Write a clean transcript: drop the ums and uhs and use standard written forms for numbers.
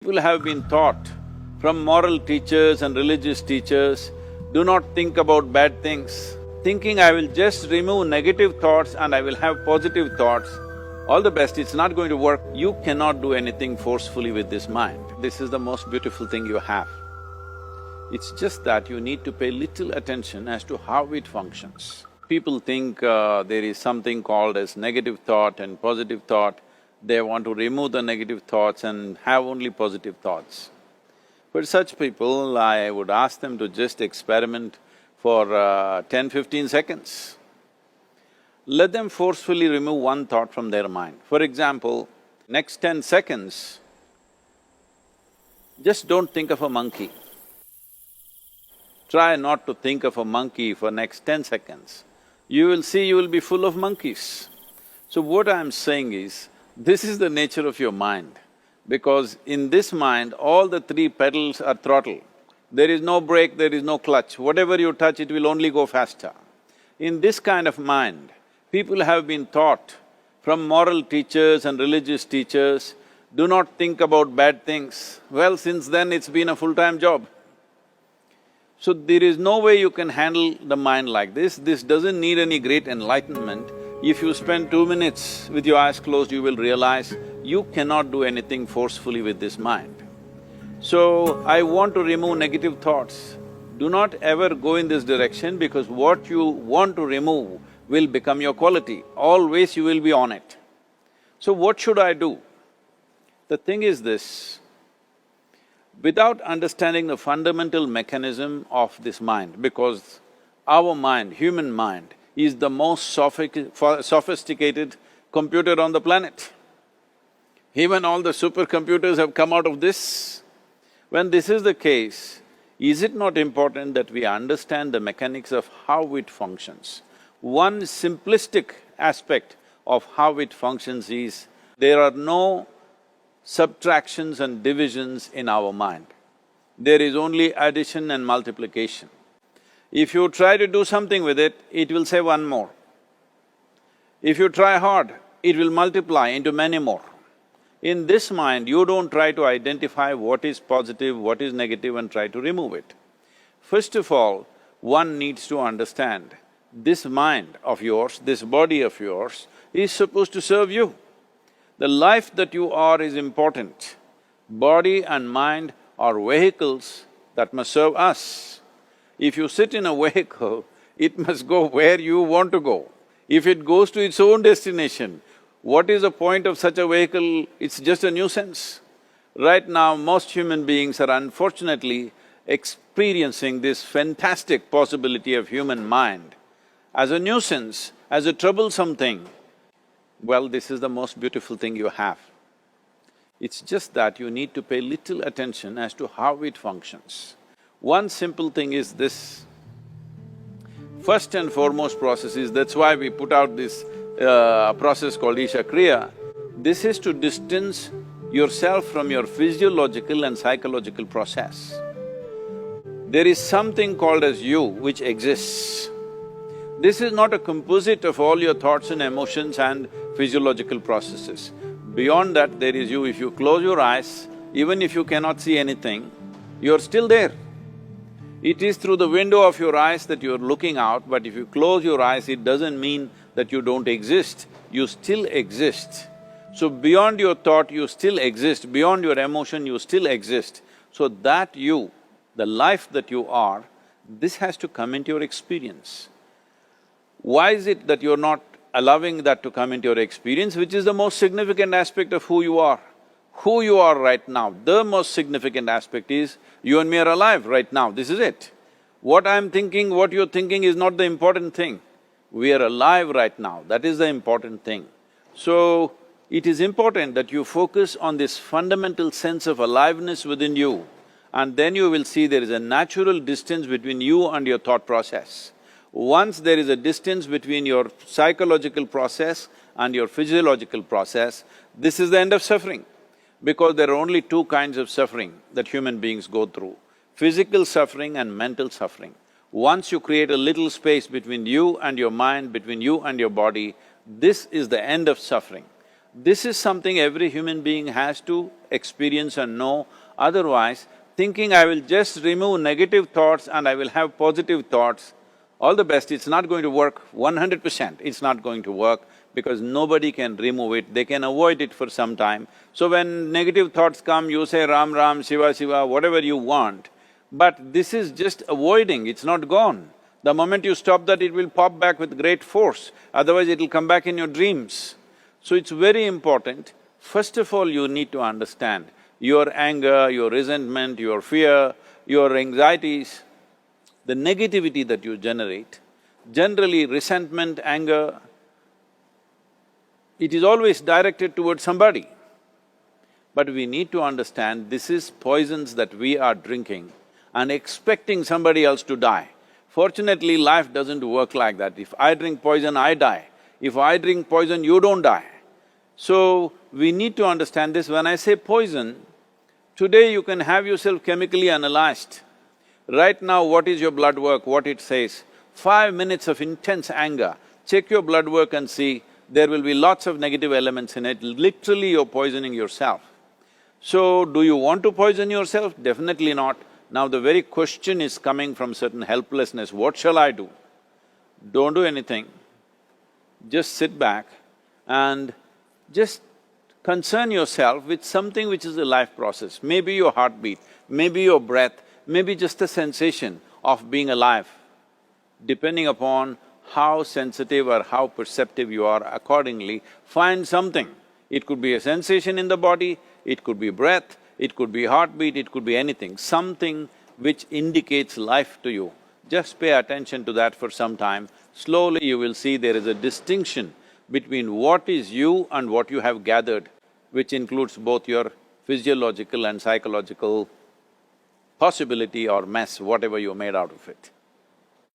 People have been taught from moral teachers and religious teachers, do not think about bad things. Thinking I will just remove negative thoughts and I will have positive thoughts, all the best, it's not going to work. You cannot do anything forcefully with this mind. This is the most beautiful thing you have. It's just that you need to pay little attention as to how it functions. People think there is something called as negative thought and positive thought. They want to remove the negative thoughts and have only positive thoughts. For such people, I would ask them to just experiment for 10-15 seconds. Let them forcefully remove one thought from their mind. For example, next 10 seconds, just don't think of a monkey. Try not to think of a monkey for next 10 seconds. You will see you will be full of monkeys. So what I'm saying is, this is the nature of your mind, because in this mind, all the three pedals are throttle. There is no brake, there is no clutch. Whatever you touch, it will only go faster. In this kind of mind, people have been taught from moral teachers and religious teachers, do not think about bad things. Well, since then it's been a full-time job. So there is no way you can handle the mind like this. This doesn't need any great enlightenment. If you spend 2 minutes with your eyes closed, you will realize you cannot do anything forcefully with this mind. So, I want to remove negative thoughts. Do not ever go in this direction, because what you want to remove will become your quality. Always you will be on it. So what should I do? The thing is this, without understanding the fundamental mechanism of this mind, because our mind, human mind, is the most sophisticated computer on the planet. Even all the supercomputers have come out of this. When this is the case, is it not important that we understand the mechanics of how it functions? One simplistic aspect of how it functions is, there are no subtractions and divisions in our mind. There is only addition and multiplication. If you try to do something with it, it will say one more. If you try hard, it will multiply into many more. In this mind, you don't try to identify what is positive, what is negative and try to remove it. First of all, one needs to understand, this mind of yours, this body of yours is supposed to serve you. The life that you are is important. Body and mind are vehicles that must serve us. If you sit in a vehicle, it must go where you want to go. If it goes to its own destination, what is the point of such a vehicle? It's just a nuisance. Right now, most human beings are unfortunately experiencing this fantastic possibility of human mind as a nuisance, as a troublesome thing. Well, this is the most beautiful thing you have. It's just that you need to pay little attention as to how it functions. One simple thing is this. First and foremost process is, that's why we put out this process called Isha Kriya. This is to distance yourself from your physiological and psychological process. There is something called as you which exists. This is not a composite of all your thoughts and emotions and physiological processes. Beyond that, there is you. If you close your eyes, even if you cannot see anything, you're still there. It is through the window of your eyes that you're looking out, but if you close your eyes, it doesn't mean that you don't exist, you still exist. So beyond your thought, you still exist, beyond your emotion, you still exist. So that you, the life that you are, this has to come into your experience. Why is it that you're not allowing that to come into your experience, which is the most significant aspect of who you are? Who you are right now, the most significant aspect is, you and me are alive right now, this is it. What I'm thinking, what you're thinking is not the important thing. We are alive right now, that is the important thing. So, it is important that you focus on this fundamental sense of aliveness within you, and then you will see there is a natural distance between you and your thought process. Once there is a distance between your psychological process and your physiological process, this is the end of suffering. Because there are only two kinds of suffering that human beings go through, physical suffering and mental suffering. Once you create a little space between you and your mind, between you and your body, this is the end of suffering. This is something every human being has to experience and know, otherwise thinking I will just remove negative thoughts and I will have positive thoughts, all the best, it's not going to work 100%, it's not going to work because nobody can remove it, they can avoid it for some time. So when negative thoughts come, you say Ram Ram, Shiva Shiva, whatever you want, but this is just avoiding, it's not gone. The moment you stop that, it will pop back with great force, otherwise it'll come back in your dreams. So it's very important, first of all you need to understand your anger, your resentment, your fear, your anxieties, the negativity that you generate. Generally resentment, anger, it is always directed towards somebody. But we need to understand this is poisons that we are drinking and expecting somebody else to die. Fortunately, life doesn't work like that. If I drink poison, I die. If I drink poison, you don't die. So, we need to understand this. When I say poison, today you can have yourself chemically analyzed. Right now, what is your blood work, what it says? 5 minutes of intense anger, check your blood work and see, there will be lots of negative elements in it, literally you're poisoning yourself. So, do you want to poison yourself? Definitely not. Now the very question is coming from certain helplessness, what shall I do? Don't do anything, just sit back and just concern yourself with something which is a life process. Maybe your heartbeat, maybe your breath, maybe just a sensation of being alive. Depending upon how sensitive or how perceptive you are, accordingly find something. It could be a sensation in the body, it could be breath, it could be heartbeat, it could be anything, something which indicates life to you. Just pay attention to that for some time. Slowly you will see there is a distinction between what is you and what you have gathered, which includes both your physiological and psychological possibility or mess, whatever you made out of it.